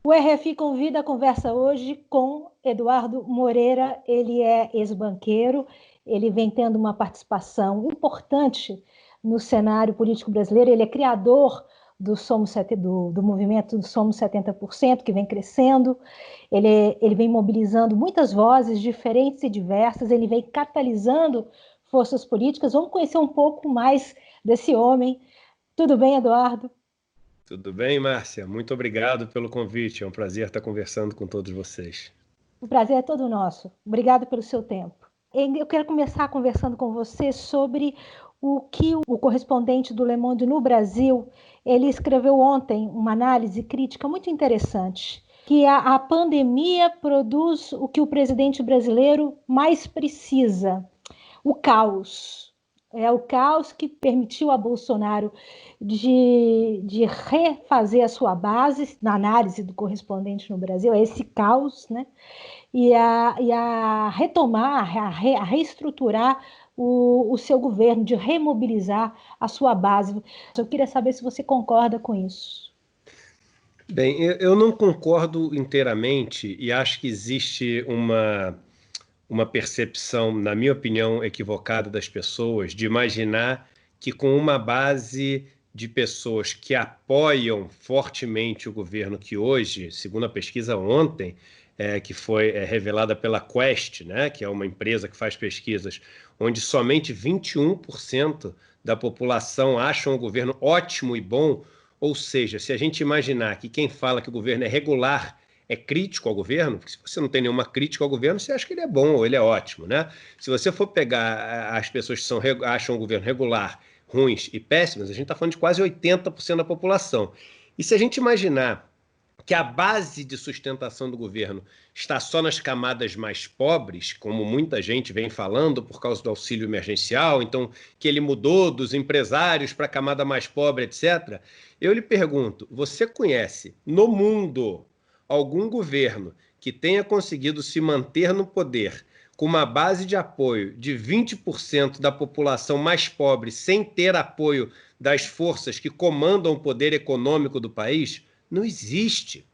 O RFI convida a conversa hoje com Eduardo Moreira. Ele é ex-banqueiro, ele vem tendo uma participação importante no cenário político brasileiro. Ele é criador do movimento do Somos 70%, que vem crescendo. Ele vem mobilizando muitas vozes diferentes e diversas, ele vem catalisando forças políticas. Vamos conhecer um pouco mais desse homem. Tudo bem, Eduardo? Tudo bem, Márcia? Muito obrigado pelo convite. É um prazer estar conversando com todos vocês. O prazer é todo nosso. Obrigado pelo seu tempo. Eu quero começar conversando com você sobre o que o correspondente do Le Monde no Brasil, ele escreveu ontem uma análise crítica muito interessante, que a pandemia produz o que o presidente brasileiro mais precisa, o caos. É o caos que permitiu a Bolsonaro de refazer a sua base, na análise do correspondente no Brasil, é esse caos, né? E a retomar, a reestruturar o seu governo, de remobilizar a sua base. Eu queria saber se você concorda com isso. Bem, eu não concordo inteiramente e acho que existe uma percepção, na minha opinião, equivocada das pessoas de imaginar que com uma base de pessoas que apoiam fortemente o governo que hoje, segundo a pesquisa ontem, que foi revelada pela Quest, né, que é uma empresa que faz pesquisas, onde somente 21% da população acham o governo ótimo e bom. Ou seja, se a gente imaginar que quem fala que o governo é regular é crítico ao governo, porque se você não tem nenhuma crítica ao governo, você acha que ele é bom ou ele é ótimo, né? Se você for pegar as pessoas que acham o governo regular, ruins e péssimos, a gente está falando de quase 80% da população. E se a gente imaginar que a base de sustentação do governo está só nas camadas mais pobres, como muita gente vem falando por causa do auxílio emergencial, então que ele mudou dos empresários para a camada mais pobre, etc. Eu lhe pergunto, você conhece no mundo algum governo que tenha conseguido se manter no poder com uma base de apoio de 20% da população mais pobre, sem ter apoio das forças que comandam o poder econômico do país? Não existe.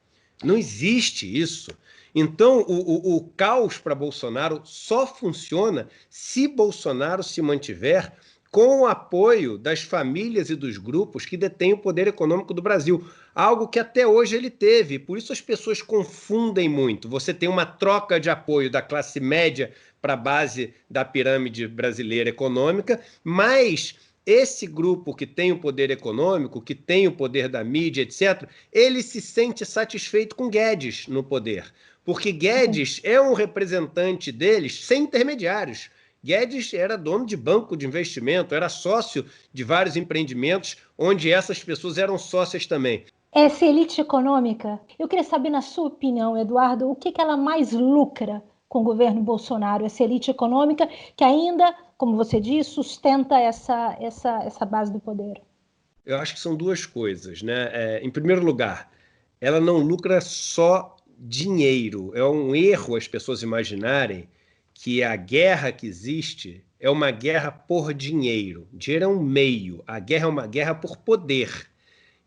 Não existe isso. Então, o caos para Bolsonaro só funciona se Bolsonaro se mantiver com o apoio das famílias e dos grupos que detêm o poder econômico do Brasil. Algo que até hoje ele teve. Por isso as pessoas confundem muito. Você tem uma troca de apoio da classe média para a base da pirâmide brasileira econômica, mas esse grupo que tem o poder econômico, que tem o poder da mídia, etc., ele se sente satisfeito com Guedes no poder, porque Guedes é um representante deles sem intermediários. Guedes era dono de banco de investimento, era sócio de vários empreendimentos, onde essas pessoas eram sócias também. Essa elite econômica, eu queria saber, na sua opinião, Eduardo, o que ela mais lucra com o governo Bolsonaro, essa elite econômica que ainda, como você diz, sustenta essa base do poder? Eu acho que são duas coisas, né? Em primeiro lugar, ela não lucra só dinheiro. É um erro as pessoas imaginarem que a guerra que existe é uma guerra por dinheiro. Dinheiro é um meio, a guerra é uma guerra por poder.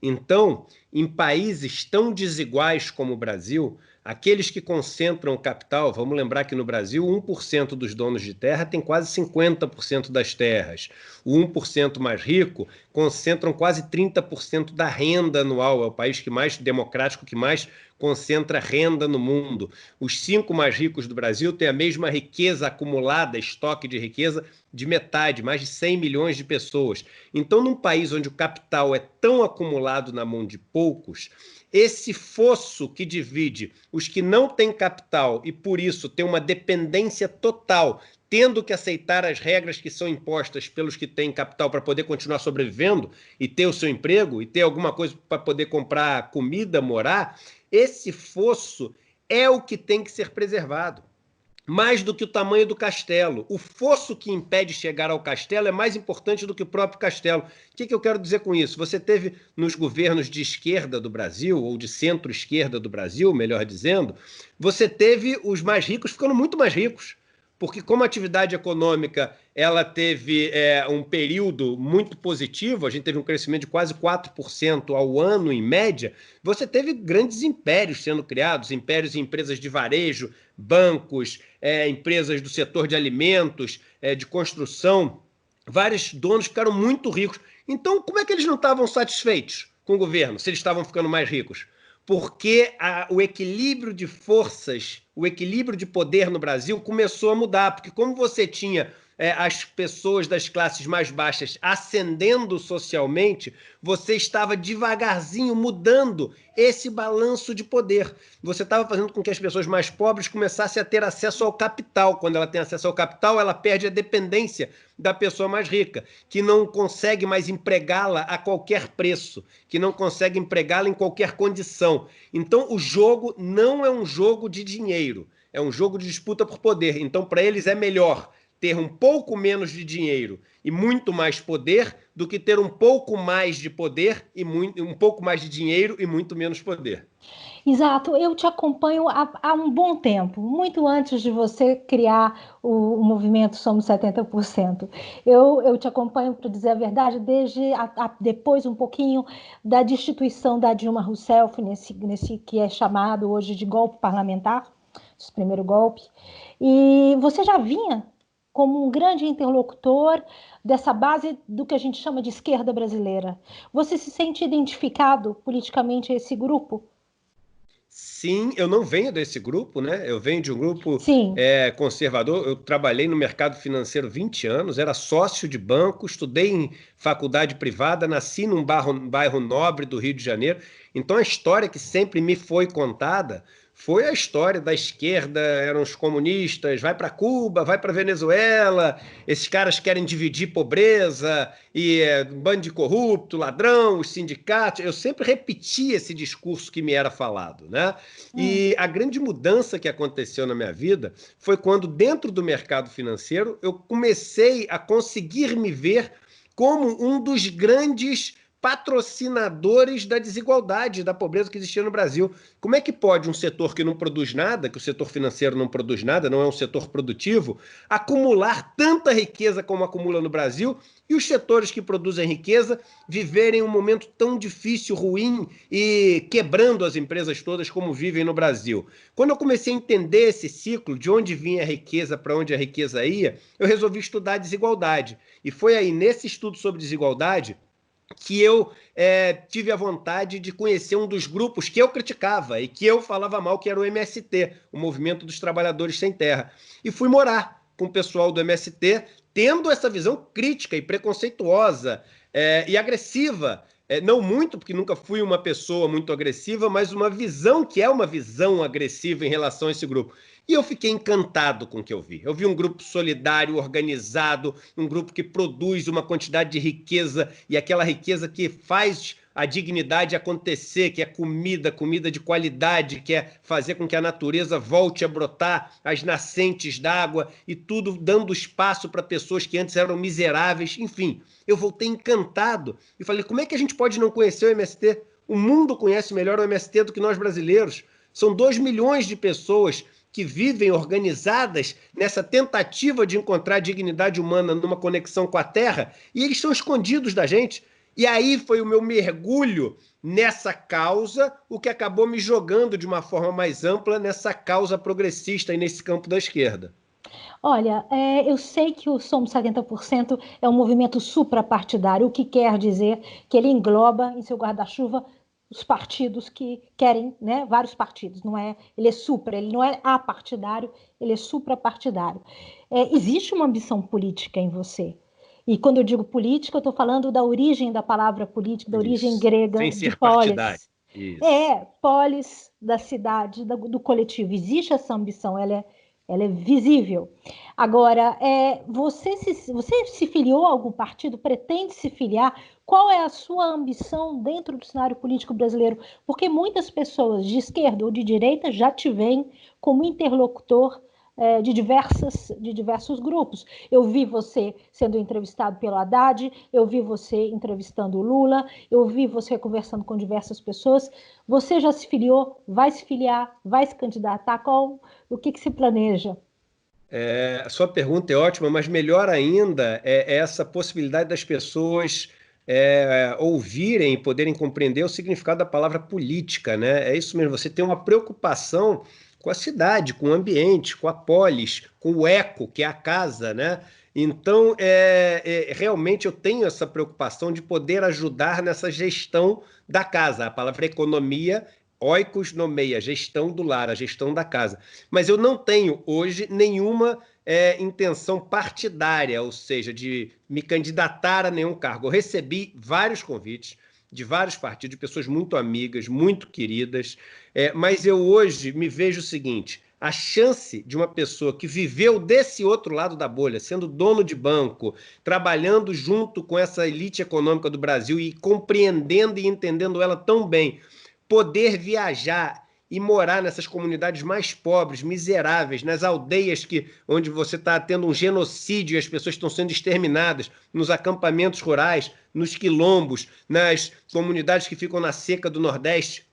Então, em países tão desiguais como o Brasil, aqueles que concentram o capital, vamos lembrar que no Brasil 1% dos donos de terra tem quase 50% das terras. O 1% mais rico concentram quase 30% da renda anual. É o país que mais democrático, que mais concentra renda no mundo. Os 5 mais ricos do Brasil têm a mesma riqueza acumulada, estoque de riqueza, de metade, mais de 100 milhões de pessoas. Então, num país onde o capital é tão acumulado na mão de poucos, esse fosso que divide os que não têm capital e, por isso, tem uma dependência total, tendo que aceitar as regras que são impostas pelos que têm capital para poder continuar sobrevivendo e ter o seu emprego e ter alguma coisa para poder comprar comida, morar, esse fosso é o que tem que ser preservado. Mais do que o tamanho do castelo. O fosso que impede chegar ao castelo é mais importante do que o próprio castelo. O que eu quero dizer com isso? Você teve nos governos de esquerda do Brasil, ou de centro-esquerda do Brasil, melhor dizendo, você teve os mais ricos ficando muito mais ricos. porque como a atividade econômica ela teve um período muito positivo, a gente teve um crescimento de quase 4% ao ano em média, você teve grandes impérios sendo criados, impérios em empresas de varejo, bancos, empresas do setor de alimentos, de construção, vários donos ficaram muito ricos. Então, como é que eles não estavam satisfeitos com o governo, se eles estavam ficando mais ricos? Porque o equilíbrio de forças, o equilíbrio de poder no Brasil começou a mudar, porque como você tinha as pessoas das classes mais baixas ascendendo socialmente, você estava devagarzinho mudando esse balanço de poder. Você estava fazendo com que as pessoas mais pobres começassem a ter acesso ao capital. Quando ela tem acesso ao capital, ela perde a dependência da pessoa mais rica, que não consegue mais empregá-la a qualquer preço, que não consegue empregá-la em qualquer condição. Então, o jogo não é um jogo de dinheiro, é um jogo de disputa por poder. Então, para eles é melhor ter um pouco menos de dinheiro e muito mais poder do que ter um pouco mais de poder e um pouco mais de dinheiro e muito menos poder. Exato, eu te acompanho há um bom tempo, muito antes de você criar o movimento Somos 70%. Eu te acompanho, para dizer a verdade, desde depois um pouquinho da destituição da Dilma Rousseff, nesse que é chamado hoje de golpe parlamentar, esse primeiro golpe, e você já vinha como um grande interlocutor dessa base do que a gente chama de esquerda brasileira. Você se sente identificado politicamente a esse grupo? Sim, eu não venho desse grupo, né? Eu venho de um grupo Sim. conservador. Eu trabalhei no mercado financeiro 20 anos, era sócio de banco, estudei em faculdade privada, nasci num bairro nobre do Rio de Janeiro. Então a história que sempre me foi contada foi a história da esquerda, eram os comunistas, vai para Cuba, vai para Venezuela, esses caras querem dividir pobreza, e bando de corrupto, ladrão, os sindicatos. Eu sempre repetia esse discurso que me era falado, né? E a grande mudança que aconteceu na minha vida foi quando, dentro do mercado financeiro, eu comecei a conseguir me ver como um dos grandes patrocinadores da desigualdade, da pobreza que existia no Brasil. Como é que pode um setor que não produz nada, que o setor financeiro não produz nada, não é um setor produtivo, acumular tanta riqueza como acumula no Brasil, e os setores que produzem riqueza viverem um momento tão difícil, ruim e quebrando as empresas todas como vivem no Brasil? Quando eu comecei a entender esse ciclo, de onde vinha a riqueza, para onde a riqueza ia, eu resolvi estudar a desigualdade. E foi aí, nesse estudo sobre desigualdade, que eu tive a vontade de conhecer um dos grupos que eu criticava e que eu falava mal, que era o MST, o Movimento dos Trabalhadores Sem Terra. E fui morar com o pessoal do MST, tendo essa visão crítica e preconceituosa e agressiva. Não muito, porque nunca fui uma pessoa muito agressiva, mas uma visão que é uma visão agressiva em relação a esse grupo. E eu fiquei encantado com o que eu vi. Eu vi um grupo solidário, organizado, um grupo que produz uma quantidade de riqueza, e aquela riqueza que faz a dignidade acontecer, que é comida, comida de qualidade, que é fazer com que a natureza volte a brotar, as nascentes d'água, e tudo dando espaço para pessoas que antes eram miseráveis. Enfim, eu voltei encantado e falei, como é que a gente pode não conhecer o MST? O mundo conhece melhor o MST do que nós brasileiros. São 2 milhões de pessoas que vivem organizadas nessa tentativa de encontrar dignidade humana numa conexão com a Terra, e eles são escondidos da gente. E aí foi o meu mergulho nessa causa, o que acabou me jogando de uma forma mais ampla nessa causa progressista e nesse campo da esquerda. Olha, eu sei que o Somos 70% é um movimento suprapartidário, o que quer dizer que ele engloba em seu guarda-chuva os partidos que querem, né, vários partidos, não é? Ele é supra, ele não é apartidário, ele é suprapartidário. Existe uma ambição política em você. E quando eu digo política, eu estou falando da origem da palavra política, da origem Isso. grega Sem de ser partidário. polis. Isso. Polis da cidade, do coletivo. Existe essa ambição, ela é visível. Agora, você se filiou a algum partido? Pretende se filiar? Qual é a sua ambição dentro do cenário político brasileiro? Porque muitas pessoas de esquerda ou de direita já te veem como interlocutor de diversos grupos. Eu vi você sendo entrevistado pelo Haddad, eu vi você entrevistando o Lula, eu vi você conversando com diversas pessoas. Você já se filiou? Vai se filiar? Vai se candidatar? O que se planeja? A sua pergunta é ótima, mas melhor ainda é essa possibilidade das pessoas ouvirem e poderem compreender o significado da palavra política, né? É isso mesmo, você tem uma preocupação com a cidade, com o ambiente, com a polis, com o eco, que é a casa, né? Então, realmente eu tenho essa preocupação de poder ajudar nessa gestão da casa. A palavra economia, oikos nomeia, gestão do lar, a gestão da casa. Mas eu não tenho hoje nenhuma intenção partidária, ou seja, de me candidatar a nenhum cargo. Eu recebi vários convites de vários partidos, de pessoas muito amigas, muito queridas, mas eu hoje me vejo o seguinte: a chance de uma pessoa que viveu desse outro lado da bolha, sendo dono de banco, trabalhando junto com essa elite econômica do Brasil e compreendendo e entendendo ela tão bem, poder viajar e morar nessas comunidades mais pobres, miseráveis, nas aldeias onde você está tendo um genocídio e as pessoas estão sendo exterminadas, nos acampamentos rurais, nos quilombos, nas comunidades que ficam na seca do Nordeste,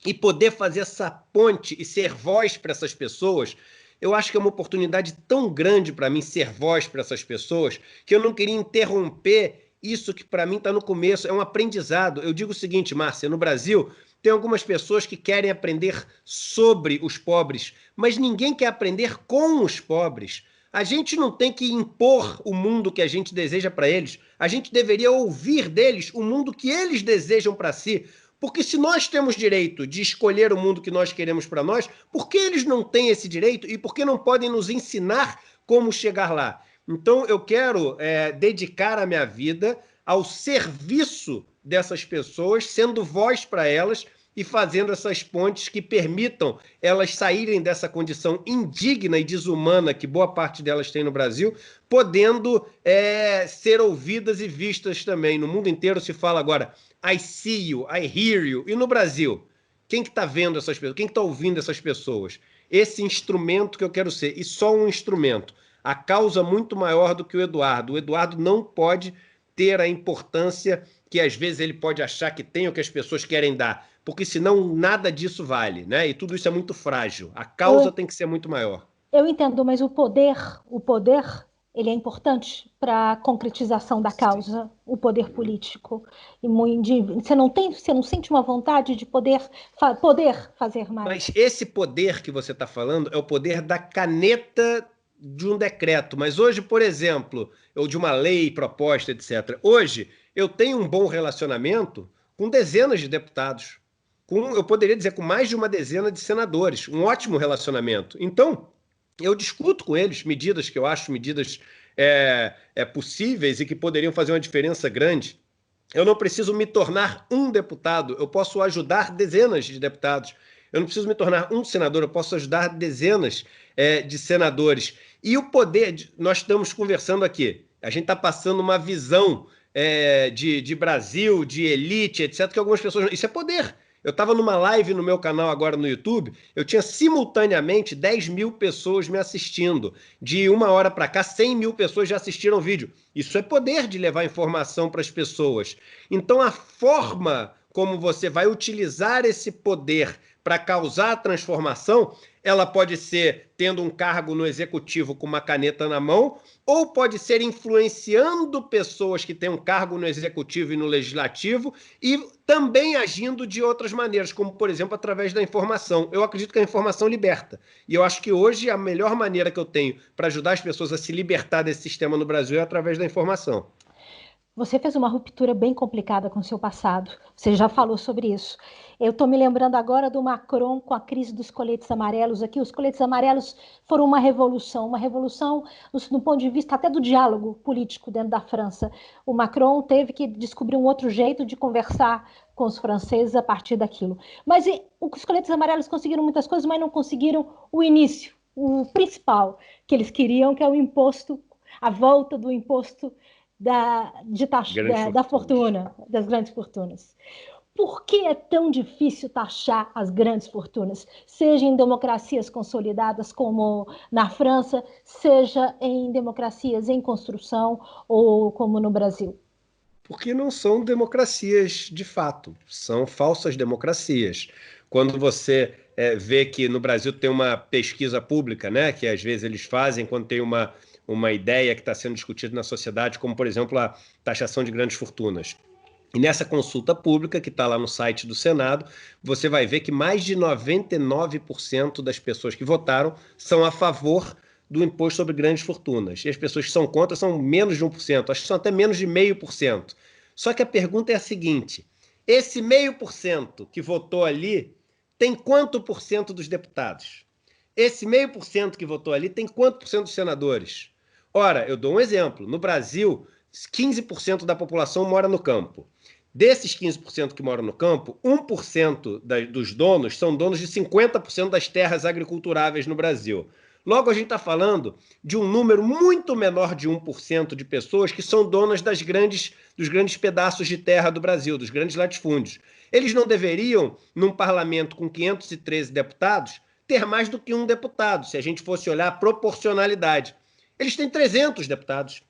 e poder fazer essa ponte e ser voz para essas pessoas, eu acho que é uma oportunidade tão grande para mim ser voz para essas pessoas, que eu não queria interromper isso que para mim está no começo, é um aprendizado. Eu digo o seguinte, Márcia, no Brasil tem algumas pessoas que querem aprender sobre os pobres, mas ninguém quer aprender com os pobres. A gente não tem que impor o mundo que a gente deseja para eles. A gente deveria ouvir deles o mundo que eles desejam para si. Porque se nós temos direito de escolher o mundo que nós queremos para nós, por que eles não têm esse direito e por que não podem nos ensinar como chegar lá? Então eu quero dedicar a minha vida ao serviço dessas pessoas, sendo voz para elas e fazendo essas pontes que permitam elas saírem dessa condição indigna e desumana que boa parte delas tem no Brasil, podendo ser ouvidas e vistas também. No mundo inteiro se fala agora I see you, I hear you. E no Brasil? Quem que está vendo essas pessoas? Quem que está ouvindo essas pessoas? Esse instrumento que eu quero ser, e só um instrumento. A causa muito maior do que o Eduardo. O Eduardo não pode ter a importância que às vezes ele pode achar que tem ou que as pessoas querem dar, porque senão nada disso vale, né? E tudo isso é muito frágil. A causa tem que ser muito maior. Eu entendo, mas o poder, ele é importante para a concretização da causa, o poder político. E você não sente uma vontade de poder fazer mais? Mas esse poder que você está falando é o poder da caneta de um decreto. Mas hoje, por exemplo, ou de uma lei proposta, etc. Hoje, eu tenho um bom relacionamento com dezenas de deputados. Eu poderia dizer, com mais de uma dezena de senadores. Um ótimo relacionamento. Então, eu discuto com eles medidas que eu acho medidas possíveis e que poderiam fazer uma diferença grande. Eu não preciso me tornar um deputado, eu posso ajudar dezenas de deputados. Eu não preciso me tornar um senador, eu posso ajudar dezenas de senadores. E o poder, nós estamos conversando aqui, a gente está passando uma visão de Brasil, de elite, etc., que algumas pessoas... Isso é poder. Eu estava numa live no meu canal agora no YouTube, eu tinha simultaneamente 10 mil pessoas me assistindo. De uma hora para cá, 100 mil pessoas já assistiram o vídeo. Isso é poder de levar informação para as pessoas. Então, a forma como você vai utilizar esse poder para causar a transformação, ela pode ser tendo um cargo no executivo com uma caneta na mão, ou pode ser influenciando pessoas que têm um cargo no executivo e no legislativo e também agindo de outras maneiras, como, por exemplo, através da informação. Eu acredito que a informação liberta. E eu acho que hoje a melhor maneira que eu tenho para ajudar as pessoas a se libertar desse sistema no Brasil é através da informação. Você fez uma ruptura bem complicada com o seu passado. Você já falou sobre isso. Eu estou me lembrando agora do Macron com a crise dos coletes amarelos aqui. Os coletes amarelos foram uma revolução no ponto de vista até do diálogo político dentro da França. O Macron teve que descobrir um outro jeito de conversar com os franceses a partir daquilo. Mas os coletes amarelos conseguiram muitas coisas, mas não conseguiram o início, o principal que eles queriam, que é o imposto, a volta do imposto da fortuna, das grandes fortunas. Por que é tão difícil taxar as grandes fortunas, seja em democracias consolidadas como na França, seja em democracias em construção ou como no Brasil? Porque não são democracias de fato, são falsas democracias. Quando você vê que no Brasil tem uma pesquisa pública, né, que às vezes eles fazem quando tem uma ideia que está sendo discutida na sociedade, como, por exemplo, a taxação de grandes fortunas. E nessa consulta pública, que está lá no site do Senado, você vai ver que mais de 99% das pessoas que votaram são a favor do imposto sobre grandes fortunas. E as pessoas que são contra são menos de 1%, acho que são até menos de 0,5%. Só que a pergunta é a seguinte: esse 0,5% que votou ali tem quanto por cento dos deputados? Esse 0,5% que votou ali tem quanto por cento dos senadores? Ora, eu dou um exemplo. No Brasil, 15% da população mora no campo. Desses 15% que moram no campo, 1% dos donos são donos de 50% das terras agriculturáveis no Brasil. Logo, a gente está falando de um número muito menor de 1% de pessoas que são donas dos grandes pedaços de terra do Brasil, dos grandes latifúndios. Eles não deveriam, num parlamento com 513 deputados, ter mais do que um deputado, se a gente fosse olhar a proporcionalidade. Eles têm 300 deputados.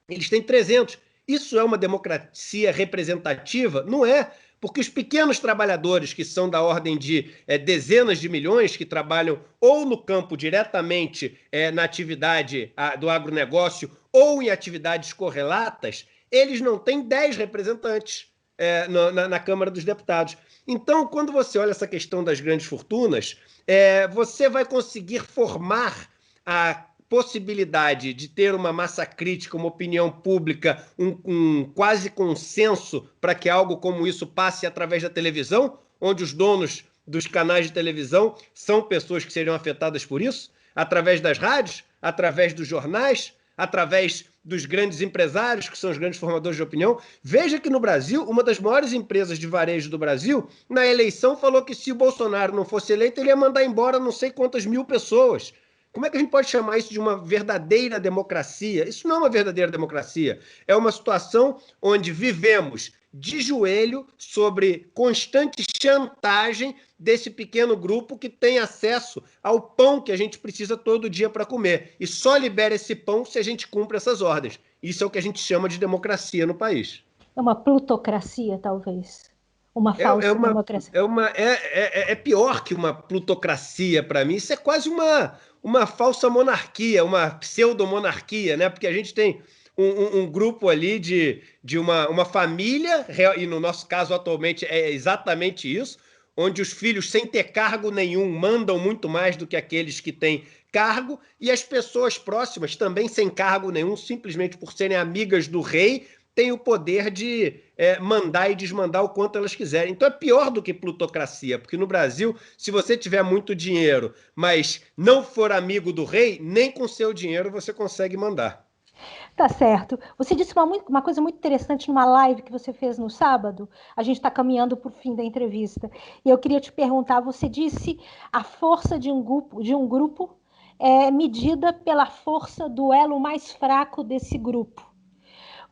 Eles têm 300. Isso é uma democracia representativa? Não é. Porque os pequenos trabalhadores, que são da ordem de dezenas de milhões, que trabalham ou no campo diretamente na atividade do agronegócio ou em atividades correlatas, eles não têm 10 representantes na Câmara dos Deputados. Então, quando você olha essa questão das grandes fortunas, você vai conseguir formar a possibilidade de ter uma massa crítica, uma opinião pública, um quase consenso para que algo como isso passe através da televisão, onde os donos dos canais de televisão são pessoas que seriam afetadas por isso, através das rádios, através dos jornais, através dos grandes empresários, que são os grandes formadores de opinião. Veja que no Brasil, uma das maiores empresas de varejo do Brasil, na eleição falou que se o Bolsonaro não fosse eleito, ele ia mandar embora não sei quantas mil pessoas. Como é que a gente pode chamar isso de uma verdadeira democracia? Isso não é uma verdadeira democracia. É uma situação onde vivemos de joelho sobre constante chantagem desse pequeno grupo que tem acesso ao pão que a gente precisa todo dia para comer. E só libera esse pão se a gente cumpre essas ordens. Isso é o que a gente chama de democracia no país. É uma plutocracia, talvez. Uma falsa democracia. É pior que uma plutocracia para mim. Isso é quase uma falsa monarquia, uma pseudo-monarquia, né? Porque a gente tem um grupo ali de uma família, e no nosso caso atualmente é exatamente isso, onde os filhos sem ter cargo nenhum mandam muito mais do que aqueles que têm cargo, e as pessoas próximas também sem cargo nenhum, simplesmente por serem amigas do rei, têm o poder de mandar e desmandar o quanto elas quiserem. Então é pior do que plutocracia, porque no Brasil, se você tiver muito dinheiro, mas não for amigo do rei, nem com seu dinheiro você consegue mandar. Tá certo. Você disse uma coisa muito interessante numa live que você fez no sábado. A gente está caminhando para o fim da entrevista. E eu queria te perguntar, você disse a força de um grupo é medida pela força do elo mais fraco desse grupo.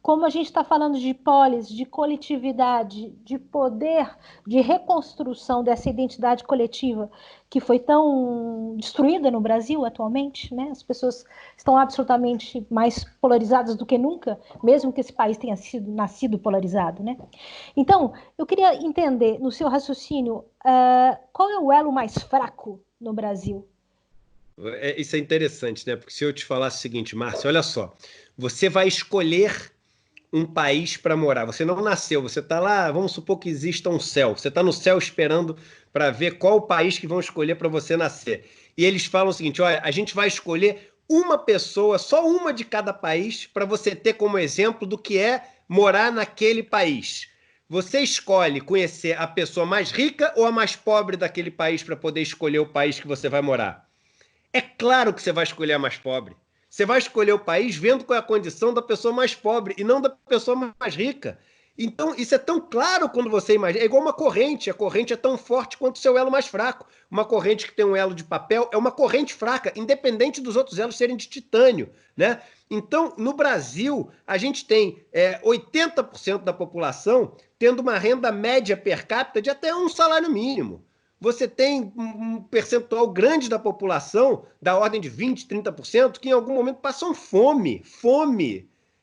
Como a gente está falando de polis, de coletividade, de poder, de reconstrução dessa identidade coletiva que foi tão destruída no Brasil atualmente, né? As pessoas estão absolutamente mais polarizadas do que nunca, mesmo que esse país tenha nascido polarizado, né? Então, eu queria entender, no seu raciocínio, qual é o elo mais fraco no Brasil? Isso é interessante, né? Porque se eu te falasse o seguinte, Márcio, olha só, você vai escolher um país para morar. Você não nasceu, você está lá, vamos supor que exista um céu. Você está no céu esperando para ver qual o país que vão escolher para você nascer. E eles falam o seguinte, olha, a gente vai escolher uma pessoa, só uma de cada país, para você ter como exemplo do que é morar naquele país. Você escolhe conhecer a pessoa mais rica ou a mais pobre daquele país para poder escolher o país que você vai morar. É claro que você vai escolher a mais pobre. Você vai escolher o país vendo qual é a condição da pessoa mais pobre e não da pessoa mais rica. Então, isso é tão claro quando você imagina. É igual uma corrente. A corrente é tão forte quanto o seu elo mais fraco. Uma corrente que tem um elo de papel é uma corrente fraca, independente dos outros elos serem de titânio, né? Então, no Brasil, a gente tem 80% da população tendo uma renda média per capita de até um salário mínimo. Você tem um percentual grande da população, da ordem de 20%, 30%, que em algum momento passam fome.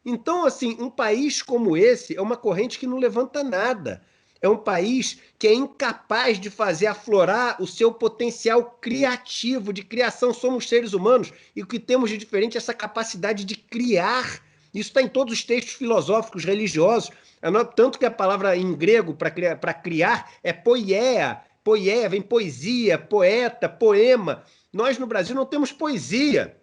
Então, assim, um país como esse é uma corrente que não levanta nada. é um país que é incapaz de fazer aflorar o seu potencial criativo, de criação. Somos seres humanos e o que temos de diferente é essa capacidade de criar. Isso está em todos os textos filosóficos, religiosos. Tanto que a palavra em grego para criar é poieia. Poieia vem poesia, poeta, poema. Nós no Brasil não temos poesia.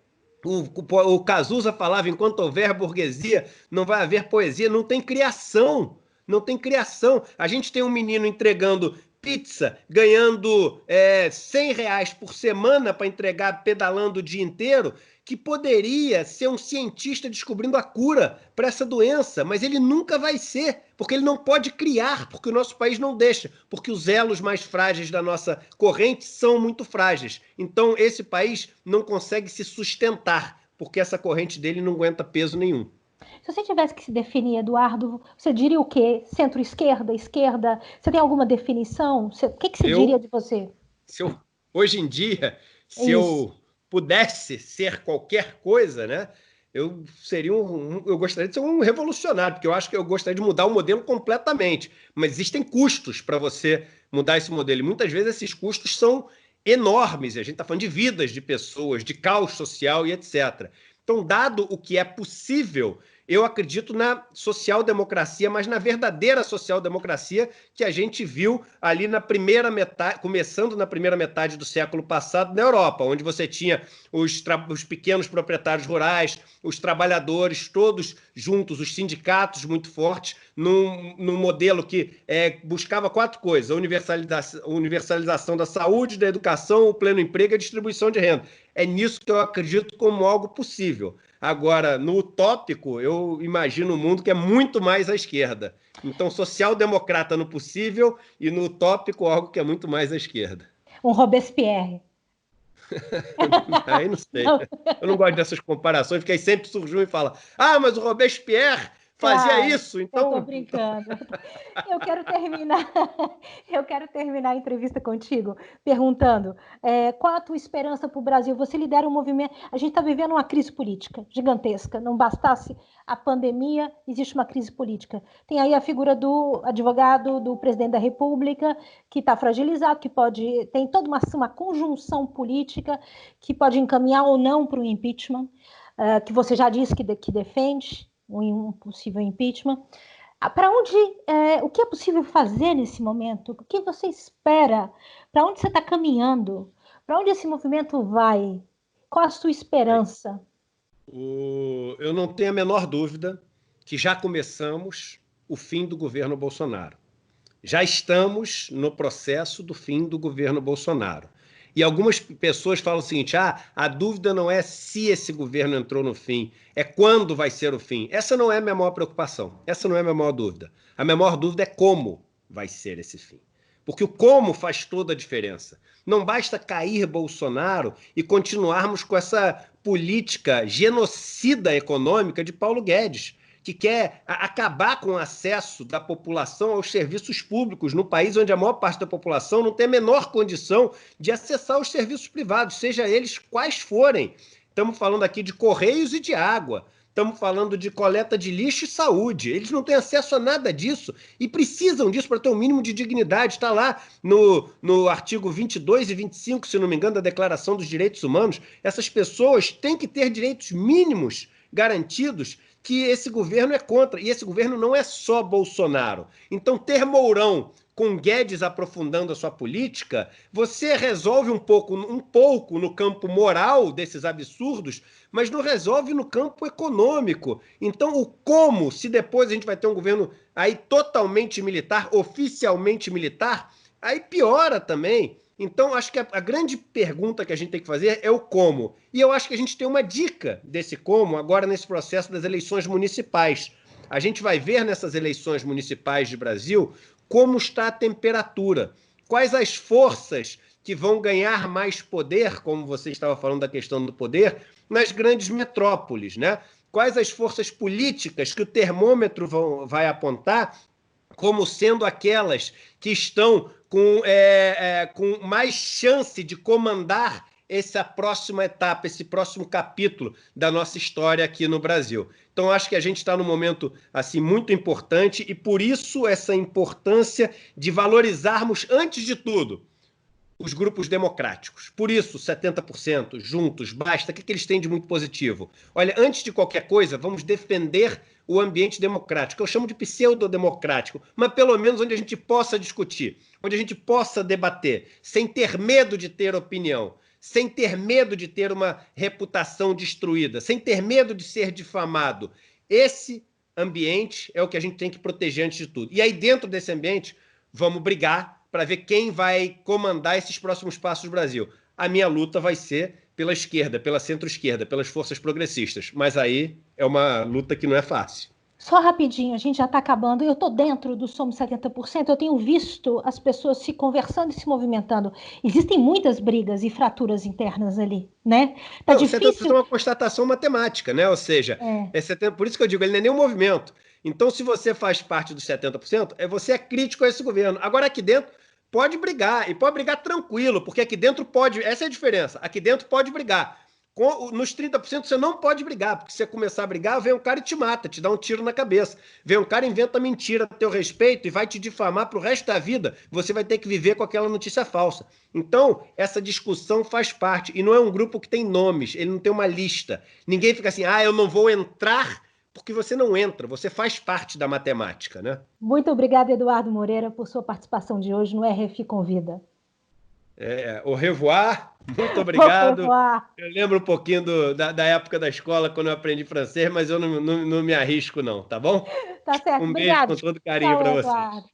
O Cazuza falava, enquanto houver burguesia, não vai haver poesia, não tem criação. Não tem criação. A gente tem um menino entregando pizza, ganhando R$ 100 por semana para entregar, pedalando o dia inteiro, que poderia ser um cientista descobrindo a cura para essa doença, mas ele nunca vai ser, porque ele não pode criar, porque o nosso país não deixa, porque os elos mais frágeis da nossa corrente são muito frágeis. Então, esse país não consegue se sustentar, porque essa corrente dele não aguenta peso nenhum. Se você tivesse que se definir, Eduardo, você diria o quê? Centro-esquerda, esquerda? Você tem alguma definição? O que você diria de você? Hoje em dia, se eu pudesse ser qualquer coisa, né? Eu gostaria de ser um revolucionário, porque eu acho que eu gostaria de mudar o modelo completamente. Mas existem custos para você mudar esse modelo. E muitas vezes esses custos são enormes. A gente está falando de vidas de pessoas, de caos social e etc. Então, dado o que é possível, eu acredito na social-democracia, mas na verdadeira social-democracia que a gente viu ali na primeira metade, começando na primeira metade do século passado na Europa, onde você tinha os pequenos proprietários rurais, os trabalhadores todos juntos, os sindicatos muito fortes, num modelo que buscava 4 coisas: a universalização da saúde, da educação, o pleno emprego e a distribuição de renda. É nisso que eu acredito como algo possível. Agora, no utópico, eu imagino um mundo que é muito mais à esquerda. Então, social-democrata no possível e no utópico, algo que é muito mais à esquerda. Um Robespierre. Aí não sei. Eu não gosto dessas comparações, porque aí sempre surge um e fala: ah, mas o Robespierre fazia isso, então... Eu tô brincando. Eu quero terminar a entrevista contigo perguntando qual a tua esperança para o Brasil? Você lidera um movimento... A gente está vivendo uma crise política gigantesca. Não bastasse a pandemia, existe uma crise política. Tem aí a figura do advogado, do presidente da República, que está fragilizado, que pode... Tem toda uma conjunção política que pode encaminhar ou não para o impeachment, que você já disse que defende, um possível impeachment. Para onde, o que é possível fazer nesse momento? O que você espera? Para onde você está caminhando? Para onde esse movimento vai? Qual a sua esperança? Eu não tenho a menor dúvida que já começamos o fim do governo Bolsonaro. Já estamos no processo do fim do governo Bolsonaro. E algumas pessoas falam o seguinte: a dúvida não é se esse governo entrou no fim, é quando vai ser o fim. Essa não é a minha maior preocupação, essa não é a minha maior dúvida. A minha maior dúvida é como vai ser esse fim. Porque o como faz toda a diferença. Não basta cair Bolsonaro e continuarmos com essa política genocida econômica de Paulo Guedes, que quer acabar com o acesso da população aos serviços públicos no país onde a maior parte da população não tem a menor condição de acessar os serviços privados, seja eles quais forem. Estamos falando aqui de correios e de água, estamos falando de coleta de lixo e saúde. Eles não têm acesso a nada disso e precisam disso para ter um mínimo de dignidade. Está lá no artigo 22 e 25, se não me engano, da Declaração dos Direitos Humanos. Essas pessoas têm que ter direitos mínimos garantidos, que esse governo é contra. E esse governo não é só Bolsonaro. Então, ter Mourão com Guedes aprofundando a sua política, você resolve um pouco no campo moral desses absurdos, mas não resolve no campo econômico. Então, o como, se depois a gente vai ter um governo aí totalmente militar, oficialmente militar, aí piora também. Então, acho que a grande pergunta que a gente tem que fazer é o como. E eu acho que a gente tem uma dica desse como agora nesse processo das eleições municipais. A gente vai ver nessas eleições municipais de Brasil como está a temperatura, quais as forças que vão ganhar mais poder, como você estava falando da questão do poder, nas grandes metrópoles, né? Quais as forças políticas que o termômetro vai apontar como sendo aquelas que estão com mais chance de comandar essa próxima etapa, esse próximo capítulo da nossa história aqui no Brasil. Então, acho que a gente está num momento assim muito importante e por isso essa importância de valorizarmos, antes de tudo, os grupos democráticos. Por isso, 70%, juntos, basta. O que eles têm de muito positivo? Olha, antes de qualquer coisa, vamos defender o ambiente democrático. Eu chamo de pseudo-democrático, mas pelo menos onde a gente possa discutir, onde a gente possa debater, sem ter medo de ter opinião, sem ter medo de ter uma reputação destruída, sem ter medo de ser difamado. Esse ambiente é o que a gente tem que proteger antes de tudo. E aí, dentro desse ambiente, vamos brigar para ver quem vai comandar esses próximos passos do Brasil. A minha luta vai ser pela esquerda, pela centro-esquerda, pelas forças progressistas. Mas aí é uma luta que não é fácil. Só rapidinho, a gente já está acabando. Eu estou dentro do Somos 70%, eu tenho visto as pessoas se conversando e se movimentando. Existem muitas brigas e fraturas internas ali, né? Tá não, difícil. 70% é uma constatação matemática, né? Ou seja, é 70%, por isso que eu digo, ele não é nenhum movimento. Então, se você faz parte dos 70%, você é crítico a esse governo. Agora, aqui dentro, pode brigar, e pode brigar tranquilo, porque aqui dentro pode, essa é a diferença, aqui dentro pode brigar. Nos 30% você não pode brigar, porque se você começar a brigar, vem um cara e te mata, te dá um tiro na cabeça. Vem um cara e inventa mentira a teu respeito e vai te difamar pro resto da vida, você vai ter que viver com aquela notícia falsa. Então, essa discussão faz parte, e não é um grupo que tem nomes, ele não tem uma lista. Ninguém fica assim, eu não vou entrar, porque você não entra, você faz parte da matemática, né? Muito obrigada, Eduardo Moreira, por sua participação de hoje no RF Convida. Au revoir, muito obrigado. Au revoir. Eu lembro um pouquinho da época da escola, quando eu aprendi francês, mas eu não me arrisco não, tá bom? Tá certo, Um beijo obrigado. com todo carinho para vocês.